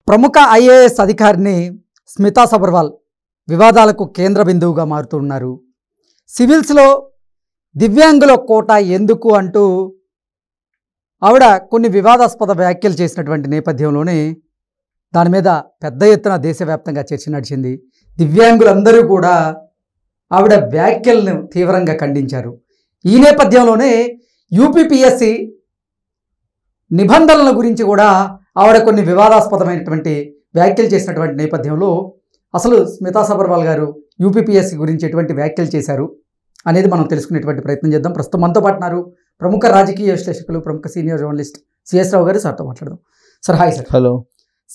ప్రముఖ ఐఏఎస్ అధికారిని స్మితా సబర్వాల్ వివాదాలకు కేంద్ర బిందువుగా మారుతున్నారు. సివిల్స్లో దివ్యాంగుల కోటా ఎందుకు అంటూ ఆవిడ కొన్ని వివాదాస్పద వ్యాఖ్యలు చేసినటువంటి నేపథ్యంలోనే దాని మీద పెద్ద ఎత్తున దేశవ్యాప్తంగా చర్చ నడిచింది. దివ్యాంగులందరూ కూడా ఆవిడ వ్యాఖ్యలను తీవ్రంగా ఖండించారు. ఈ నేపథ్యంలోనే యూపీపీఎస్సీ నిబంధనల గురించి కూడా ఆవిడ కొన్ని వివాదాస్పదమైనటువంటి వ్యాఖ్యలు చేసినటువంటి నేపథ్యంలో అసలు స్మితా సబర్వాల్ గారు యూపీపీఎస్సీ గురించి ఎటువంటి వ్యాఖ్యలు చేశారు అనేది మనం తెలుసుకునేటువంటి ప్రయత్నం చేద్దాం. ప్రస్తుతం మనతో పాటున్నారు ప్రముఖ రాజకీయ విశ్లేషకులు, ప్రముఖ సీనియర్ జర్నలిస్ట్ సిఎస్ రావు గారు. సార్తో మాట్లాడదాం. Sir hi sir. Hello.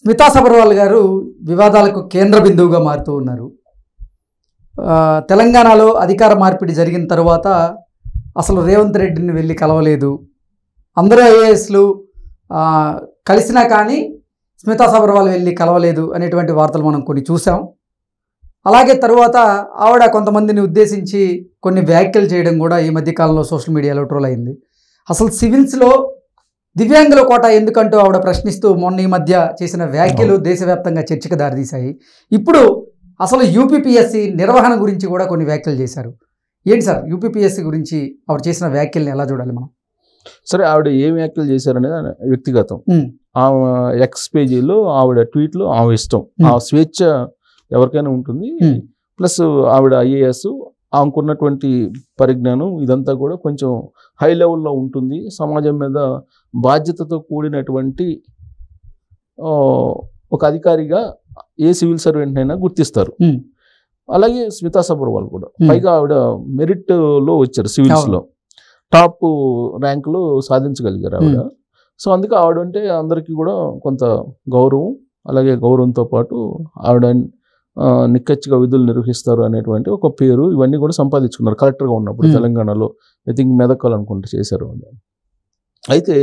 Smita Sabharwal గారు వివాదాలకు కేంద్ర బిందువుగా మారుతూ ఉన్నారు. తెలంగాణలో అధికార మార్పిడి జరిగిన తర్వాత అసలు రేవంత్ రెడ్డిని వెళ్ళి కలవలేదు, అందరూ ఐఏఎస్లు కలిసినా కానీ స్మితా సబర్వాల్ వెళ్ళి కలవలేదు అనేటువంటి వార్తలు మనం కొన్ని చూసాం. అలాగే తరువాత ఆవిడ కొంతమందిని ఉద్దేశించి కొన్ని వ్యాఖ్యలు చేయడం కూడా ఈ మధ్యకాలంలో సోషల్ మీడియాలో ట్రోల్ అయింది. అసలు సివిల్స్లో దివ్యాంగుల కోట ఎందుకంటూ ఆవిడ ప్రశ్నిస్తూ మొన్న ఈ మధ్య చేసిన వ్యాఖ్యలు దేశవ్యాప్తంగా చర్చకు దారితీశాయి. ఇప్పుడు అసలు యూపీపీఎస్సీ నిర్వహణ గురించి కూడా కొన్ని వ్యాఖ్యలు చేశారు. ఏంటి సార్ యూపీపీఎస్సీ గురించి ఆవిడ చేసిన వ్యాఖ్యల్ని ఎలా చూడాలి మనం? సరే, ఆవిడ ఏం వ్యాఖ్యలు చేశారనేది వ్యక్తిగతం. ఆమె ఎక్స్ పేజీలో ఆవిడ ట్వీట్లో ఆమె ఇష్టం, ఆ స్వేచ్ఛ ఎవరికైనా ఉంటుంది. ప్లస్ ఆవిడ ఐఏఎస్, ఆమెకున్నటువంటి పరిజ్ఞానం ఇదంతా కూడా కొంచెం హై లెవెల్లో ఉంటుంది. సమాజం మీద బాధ్యతతో కూడినటువంటి ఒక అధికారిగా ఏ సివిల్ సర్వెంట్ అయినా గుర్తిస్తారు. అలాగే స్మితా సబర్వాల్ కూడా పైగా ఆవిడ మెరిట్లో వచ్చారు, సివిల్స్లో టాప్ ర్యాంకులు సాధించగలిగారు ఆవిడ. సో అందుకే ఆవిడ అంటే అందరికీ కూడా కొంత గౌరవం, అలాగే గౌరవంతో పాటు ఆవిడ నిక్కచ్చిగా విధులు నిర్వహిస్తారు అనేటువంటి ఒక పేరు ఇవన్నీ కూడా సంపాదించుకున్నారు. కలెక్టర్గా ఉన్నప్పుడు తెలంగాణలో ఐ థింక్ మెదక్కాలు అనుకుంటూ చేశారు. అయితే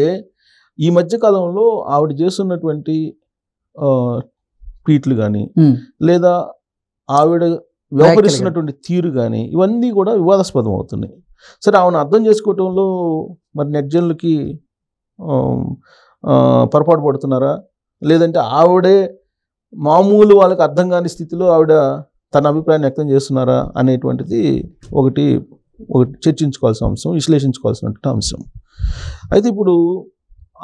ఈ మధ్యకాలంలో ఆవిడ చేస్తున్నటువంటి ట్వీట్లు కానీ లేదా ఆవిడ వ్యవహరిస్తున్నటువంటి తీరు కానీ ఇవన్నీ కూడా వివాదాస్పదం అవుతున్నాయి. సరే, ఆమెను అర్థం చేసుకోవటంలో మరి నెట్జన్లకి పొరపాటు పడుతున్నారా, లేదంటే ఆవిడే మామూలు వాళ్ళకి అర్థం కాని స్థితిలో ఆవిడ తన అభిప్రాయాన్ని వ్యక్తం చేస్తున్నారా అనేటువంటిది ఒకటి చర్చించుకోవాల్సిన అంశం, విశ్లేషించుకోవాల్సినటువంటి అంశం. అయితే ఇప్పుడు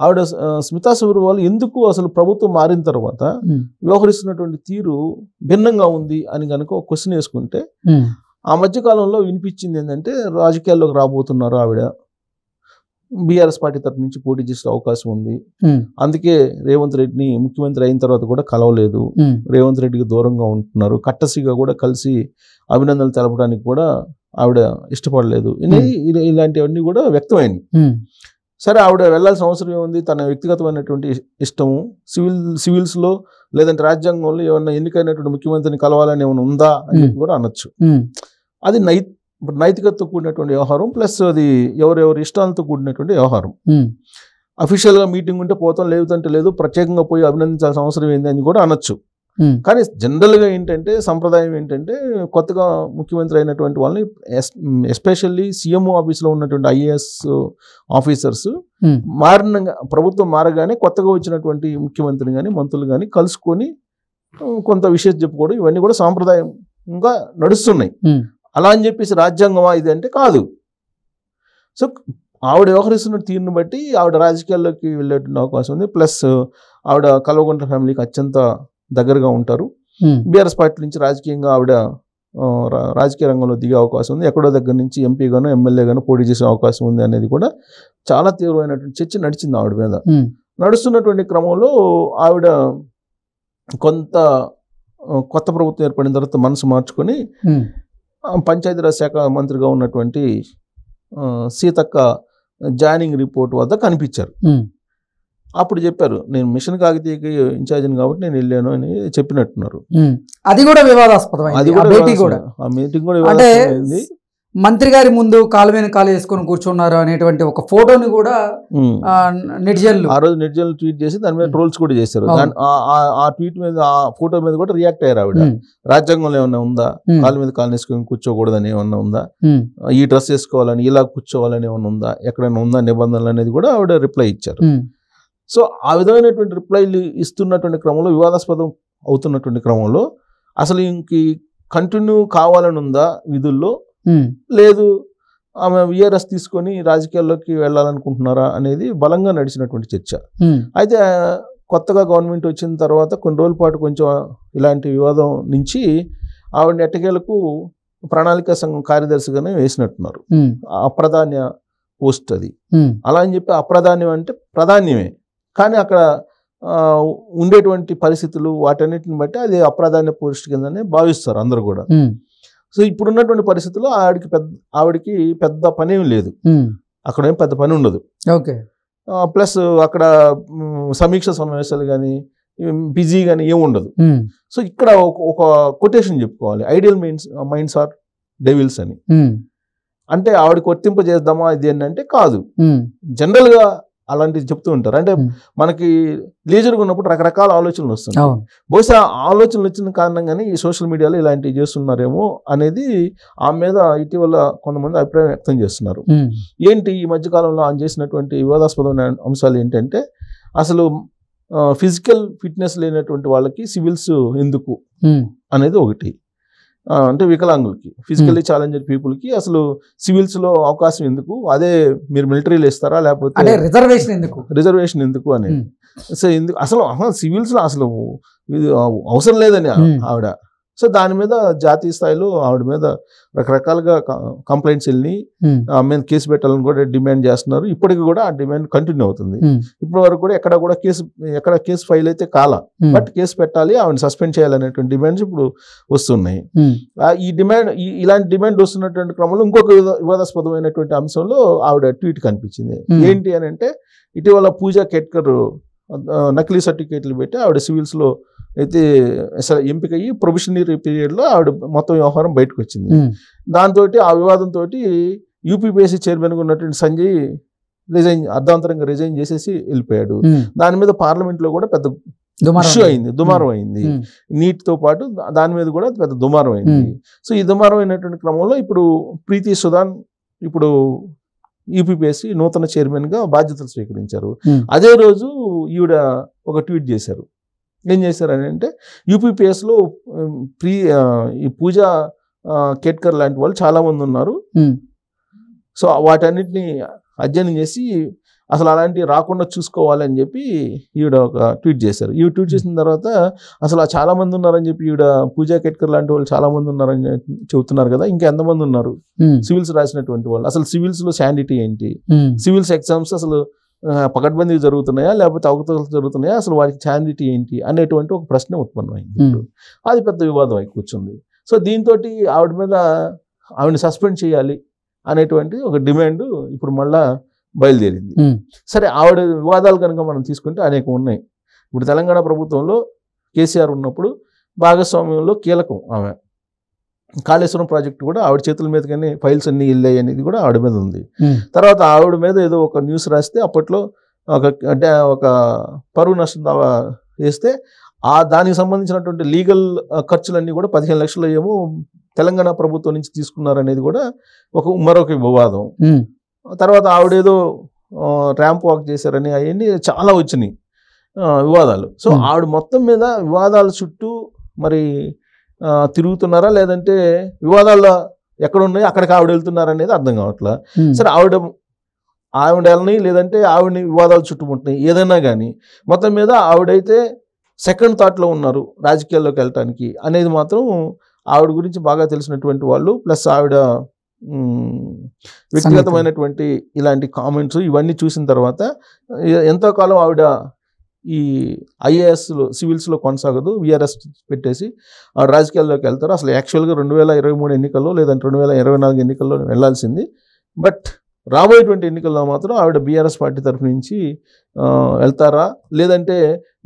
ఆవిడ స్మితా సబర్వాల్ ఎందుకు అసలు ప్రభుత్వం మారిన తర్వాత వ్యవహరిస్తున్నటువంటి తీరు భిన్నంగా ఉంది అని కనుక ఒక క్వశ్చన్ వేసుకుంటే, ఆ మధ్యకాలంలో వినిపించింది ఏంటంటే రాజకీయాల్లోకి రాబోతున్నారు ఆవిడ, బీఆర్ఎస్ పార్టీ తరఫు నుంచి పోటీ చేసే అవకాశం ఉంది, అందుకే రేవంత్ రెడ్డిని ముఖ్యమంత్రి అయిన తర్వాత కూడా కలవలేదు, రేవంత్ రెడ్డికి దూరంగా ఉంటున్నారు, కట్టసిగా కూడా కలిసి అభినందనలు తెలపడానికి కూడా ఆవిడ ఇష్టపడలేదు, ఇలాంటివన్నీ కూడా వ్యక్తమైనవి. సరే, ఆవిడ వెళ్లాల్సిన అవసరం ఏముంది? తన వ్యక్తిగతమైనటువంటి ఇష్టము సివిల్స్లో లేదంటే రాజ్యాంగంలో ఏమన్నా ఎన్నికైనటువంటి ముఖ్యమంత్రిని కలవాలని ఏమైనా ఉందా అని కూడా అనొచ్చు. అది నైతికతతో కూడినటువంటి వ్యవహారం, ప్లస్ అది ఎవరెవరి ఇష్టాలతో కూడినటువంటి వ్యవహారం. అఫీషియల్గా మీటింగ్ ఉంటే పోతాం, లేదంటే లేదు, ప్రత్యేకంగా పోయి అభినందించాల్సిన అవసరం ఏంది అని కూడా అనొచ్చు. కానీ జనరల్గా ఏంటంటే సంప్రదాయం ఏంటంటే కొత్తగా ముఖ్యమంత్రి అయినటువంటి వాళ్ళని ఎస్పెషల్లీ సీఎం ఆఫీస్లో ఉన్నటువంటి ఐఏఎస్ ఆఫీసర్స్ ప్రభుత్వం మారగానే కొత్తగా వచ్చినటువంటి ముఖ్యమంత్రిని కానీ మంత్రులు కానీ కలుసుకొని కొంత విషయం చెప్పుకోవడం ఇవన్నీ కూడా సాంప్రదాయంగా నడుస్తున్నాయి. అలా అని చెప్పేసి రాజ్యాంగమా ఇది అంటే కాదు. సో ఆవిడ వ్యవహరిస్తున్న తీరును బట్టి ఆవిడ రాజకీయాల్లోకి వెళ్ళేటువంటి అవకాశం ఉంది. ప్లస్ ఆవిడ కల్వకుంట్ల ఫ్యామిలీకి అత్యంత దగ్గరగా ఉంటారు. బీఆర్ఎస్ పార్టీ నుంచి రాజకీయంగా ఆవిడ రాజకీయ రంగంలో దిగే అవకాశం ఉంది. ఎక్కడో దగ్గర నుంచి ఎంపీగానో ఎమ్మెల్యేగానో పోటీ చేసే అవకాశం ఉంది అనేది కూడా చాలా తీవ్రమైనటువంటి చర్చ నడిచింది ఆవిడ మీద. నడుస్తున్నటువంటి క్రమంలో ఆవిడ కొత్త ప్రభుత్వం ఏర్పడిన తర్వాత మనసు మార్చుకొని పంచాయతీరాజ్ శాఖ మంత్రిగా ఉన్నటువంటి సీతక్క జాయినింగ్ రిపోర్ట్ వద్ద కనిపించారు. అప్పుడు చెప్పారు, నేను మిషన్ కాకతీయకి ఇన్ఛార్జిని కాబట్టి నేను వెళ్ళాను అని చెప్పినట్టున్నారు. అది కూడా వివాదాస్పదమైంది. ఆ మీటింగ్ కూడా వివాదాస్పదమైంది. మంత్రి గారి ముందు కాలు మీద కాలు వేసుకొని కూర్చున్నారు అనేటువంటి ఒక ఫోటోని కూడా నెటిజన్లు ఆ రోజు నెటిజన్లు ట్వీట్ చేసి దాని మీద ట్రోల్స్ కూడా చేశారు. ఆ ట్వీట్ మీద, ఆ ఫోటో మీద కూడా రియాక్ట్ అయ్యారు ఆవిడ. రాజ్యాంగంలో ఏమన్నా ఉందా, కాలు మీద కాలు వేసుకొని కూర్చోకూడదని ఏమన్నా ఉందా, ఈ డ్రెస్ వేసుకోవాలని ఇలా కూర్చోవాలని ఏమన్నా ఉందా, ఎక్కడైనా ఉందా నిబంధనలు అనేది కూడా ఆవిడ రిప్లై ఇచ్చారు. సో ఆ విధమైనటువంటి రిప్లైలు ఇస్తున్నటువంటి క్రమంలో వివాదాస్పదం అవుతున్నటువంటి క్రమంలో అసలు ఇంక కంటిన్యూ కావాలని ఉందా విధుల్లో, లేదు ఆమె విఆర్ఎస్ తీసుకొని రాజకీయాల్లోకి వెళ్ళాలనుకుంటున్నారా అనేది బలంగా నడిచినటువంటి చర్చ. అయితే కొత్తగా గవర్నమెంట్ వచ్చిన తర్వాత కొన్ని రోజుల పాటు కొంచెం ఇలాంటి వివాదం నుంచి ఆవిడని ఎట్టకేలకు ప్రణాళిక సంఘం కార్యదర్శిగానే వేసినట్టున్నారు. అప్రధాన్య పోస్ట్ అది. అలా అని చెప్పి అప్రధాన్యం అంటే ప్రధాన్యమే, కానీ అక్కడ ఉండేటువంటి పరిస్థితులు వాటన్నిటిని బట్టి అది అప్రధాన్య పోస్ట్ కిందనే భావిస్తారు అందరూ కూడా. సో ఇప్పుడున్నటువంటి పరిస్థితుల్లో ఆవిడకి పెద్ద పని ఏం లేదు, అక్కడ ఏం పెద్ద పని ఉండదు. ఓకే. ప్లస్ అక్కడ సమీక్ష సమావేశాలు కానీ బిజీ కానీ ఏమి ఉండదు. సో ఇక్కడ ఒక కొటేషన్ చెప్పుకోవాలి, ఐడియల్ మైండ్స్ ఆర్ డెవిల్స్ అని. అంటే ఆవిడకి వర్తింపజేద్దామా ఇది ఏంటంటే కాదు, జనరల్గా అలాంటివి చెప్తూ ఉంటారు. అంటే మనకి లీజర్గా ఉన్నప్పుడు రకరకాల ఆలోచనలు వస్తున్నాయి. బహుశా ఆలోచనలు వచ్చిన కారణంగానే ఈ సోషల్ మీడియాలో ఇలాంటివి చేస్తున్నారేమో అనేది ఆమె మీద ఇటీవల కొంతమంది అభిప్రాయం వ్యక్తం చేస్తున్నారు. ఏంటి ఈ మధ్యకాలంలో ఆమె చేసినటువంటి వివాదాస్పదమైన అంశాలు ఏంటంటే అసలు ఫిజికల్ ఫిట్నెస్ లేనటువంటి వాళ్ళకి సివిల్స్ ఎందుకు అనేది ఒకటి. అంటే వికలాంగులకి, ఫిజికల్లీ ఛాలెంజ్డ్ పీపుల్కి అసలు సివిల్స్లో అవకాశం ఎందుకు, అదే మీరు మిలిటరీలో ఇస్తారా లేకపోతే రిజర్వేషన్ ఎందుకు అనేది. సో ఎందుకు అసలు సివిల్స్లో అసలు అవసరం లేదని ఆవిడ. సో దాని మీద జాతీయ స్థాయిలో ఆవిడ మీద రకరకాలుగా కంప్లైంట్స్ వెళ్ళి ఆమె మీద కేసు పెట్టాలని కూడా డిమాండ్ చేస్తున్నారు. ఇప్పటికి కూడా ఆ డిమాండ్ కంటిన్యూ అవుతుంది. ఇప్పటి వరకు కూడా ఎక్కడ కేసు ఫైల్ అయితే కాల, బట్ కేసు పెట్టాలి, ఆవిడ సస్పెండ్ చేయాలనేటువంటి డిమాండ్స్ ఇప్పుడు వస్తున్నాయి. ఈ డిమాండ్ ఇలాంటి డిమాండ్ వస్తున్నటువంటి క్రమంలో ఇంకొక వివాదాస్పదమైనటువంటి అంశంలో ఆవిడ ట్వీట్ కనిపించింది. ఏంటి అని అంటే ఇటీవల పూజా కేట్కర్ నకిలీ సర్టిఫికేట్లు పెట్టి ఆవిడ సివిల్స్లో అయితే ఎంపిక అయ్యి ప్రొబిషనరీ పీరియడ్లో ఆవిడ మొత్తం వ్యవహారం బయటకు వచ్చింది. దాంతో ఆ వివాదంతో యూపీపీఎస్సీ చైర్మన్గా ఉన్నటువంటి సంజయ్ అర్ధాంతరంగా రిజైన్ చేసేసి వెళ్ళిపోయాడు. దాని మీద పార్లమెంట్లో కూడా పెద్ద ఇష్యూ అయింది, దుమారం అయింది. నీట్తో పాటు దాని మీద కూడా పెద్ద దుమారం అయింది. సో ఈ దుమారం అయినటువంటి క్రమంలో ఇప్పుడు ప్రీతి సుదాన్ ఇప్పుడు యూపీపీఎస్సీ నూతన చైర్మన్గా బాధ్యతలు స్వీకరించారు. అదే రోజు ఈవిడ ఒక ట్వీట్ చేశారు. ఏం చేశారని అంటే యూపీపీఎస్లో ఈ పూజా కేట్కర్ లాంటి వాళ్ళు చాలామంది ఉన్నారు. సో వాటన్నిటిని అధ్యయనం చేసి అసలు అలాంటివి రాకుండా చూసుకోవాలని చెప్పి ఈవిడ ఒక ట్వీట్ చేశారు. ఈ ట్వీట్ చేసిన తర్వాత అసలు చాలామంది ఉన్నారని చెప్పి ఈవిడ పూజా కేట్కర్ లాంటి వాళ్ళు చాలామంది ఉన్నారని చెబుతున్నారు కదా, ఇంకా ఎంతమంది ఉన్నారు సివిల్స్ రాసినటువంటి వాళ్ళు, అసలు సివిల్స్లో శాండిటీ ఏంటి, సివిల్స్ ఎగ్జామ్స్ అసలు పకడ్బందీ జరుగుతున్నాయా లేకపోతే అవకతవకలు జరుగుతున్నాయా, అసలు వారికి శాండిటీ ఏంటి అనేటువంటి ఒక ప్రశ్న ఉత్పన్నమైంది. అది పెద్ద వివాదం అయి కూర్చుంది. సో దీంతో ఆవిడని సస్పెండ్ చేయాలి అనేటువంటి ఒక డిమాండ్ ఇప్పుడు మళ్ళా బయలుదేరింది. సరే, ఆవిడ వివాదాలు కనుక మనం తీసుకుంటే అనేక ఉన్నాయి. ఇప్పుడు తెలంగాణ ప్రభుత్వంలో కేసీఆర్ ఉన్నప్పుడు భాగస్వామ్యంలో కీలకం ఆమె. కాళేశ్వరం ప్రాజెక్టు కూడా ఆవిడ చేతుల మీద కానీ ఫైల్స్ అన్ని వెళ్ళాయి అనేది కూడా ఆవిడ మీద ఉంది. తర్వాత ఆవిడ మీద ఏదో ఒక న్యూస్ రాస్తే అప్పట్లో ఒక పరువు నష్టం దావా వేస్తే దానికి సంబంధించినటువంటి లీగల్ ఖర్చులన్నీ కూడా 15 లక్షలు ఏమో తెలంగాణ ప్రభుత్వం నుంచి తీసుకున్నారనేది కూడా మరొక వివాదం. తర్వాత ఆవిడేదో ర్యాంప్ వాక్ చేశారని అవన్నీ చాలా వచ్చినాయి వివాదాలు. సో ఆవిడ మొత్తం మీద వివాదాల చుట్టూ మరి తిరుగుతున్నారా లేదంటే వివాదాల్లో ఎక్కడ ఉన్నాయో అక్కడికి ఆవిడ వెళ్తున్నారా అనేది అర్థం కావట్లా. సరే, ఆవిడని లేదంటే ఆవిడని వివాదాలు చుట్టుముంటున్నాయి ఏదైనా కానీ మొత్తం మీద ఆవిడైతే సెకండ్ థాట్లో ఉన్నారు రాజకీయాల్లోకి వెళ్ళటానికి అనేది మాత్రం ఆవిడ గురించి బాగా తెలిసినటువంటి వాళ్ళు, ప్లస్ ఆవిడ వ్యక్తిగతమైనటువంటి ఇలాంటి కామెంట్స్ ఇవన్నీ చూసిన తర్వాత ఎంతో కాలం ఆవిడ ఈ ఐఏఎస్లో సివిల్స్లో కొనసాగదు, విఆర్ఎస్ పెట్టేసి రాజకీయాల్లోకి వెళ్తారు. అసలు యాక్చువల్గా 2023 ఎన్నికల్లో లేదంటే 2024 ఎన్నికల్లో వెళ్ళాల్సింది. బట్ రాబోయేటువంటి ఎన్నికల్లో మాత్రం ఆవిడ బీఆర్ఎస్ పార్టీ తరఫు నుంచి వెళ్తారా లేదంటే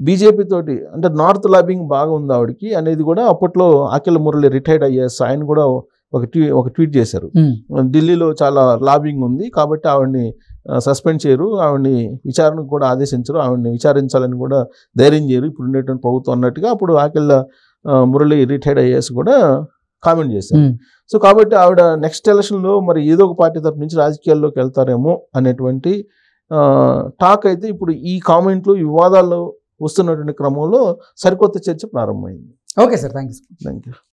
బీజేపీ తోటి, అంటే నార్త్ లాబింగ్ బాగా ఉంది ఆవిడకి అనేది కూడా అప్పట్లో అఖిల మురళి రిటైర్డ్ ఐఏఎస్ ఆయన కూడా ఒక ట్వీట్ చేశారు. ఢిల్లీలో చాలా లాబింగ్ ఉంది కాబట్టి ఆవిడని సస్పెండ్ చేయరు, ఆవిడని విచారణకు కూడా ఆదేశించరు, ఆవిడని విచారించాలని కూడా ధైర్యం చేయరు ఇప్పుడు ఉండేటువంటి ప్రభుత్వం అన్నట్టుగా అప్పుడు అఖిల మురళి రిటైర్డ్ ఐఏఎస్ కూడా కామెంట్ చేశారు. సో కాబట్టి ఆవిడ నెక్స్ట్ ఎలక్షన్లో మరి ఏదో ఒక పార్టీ తరపు నుంచి రాజకీయాల్లోకి వెళ్తారేమో అనేటువంటి టాక్ అయితే ఇప్పుడు ఈ కామెంట్లు ఈ వివాదాల్లో వస్తున్నటువంటి క్రమంలో సరికొత్త చర్చ ప్రారంభమైంది. Okay sir, thank you. Thank you.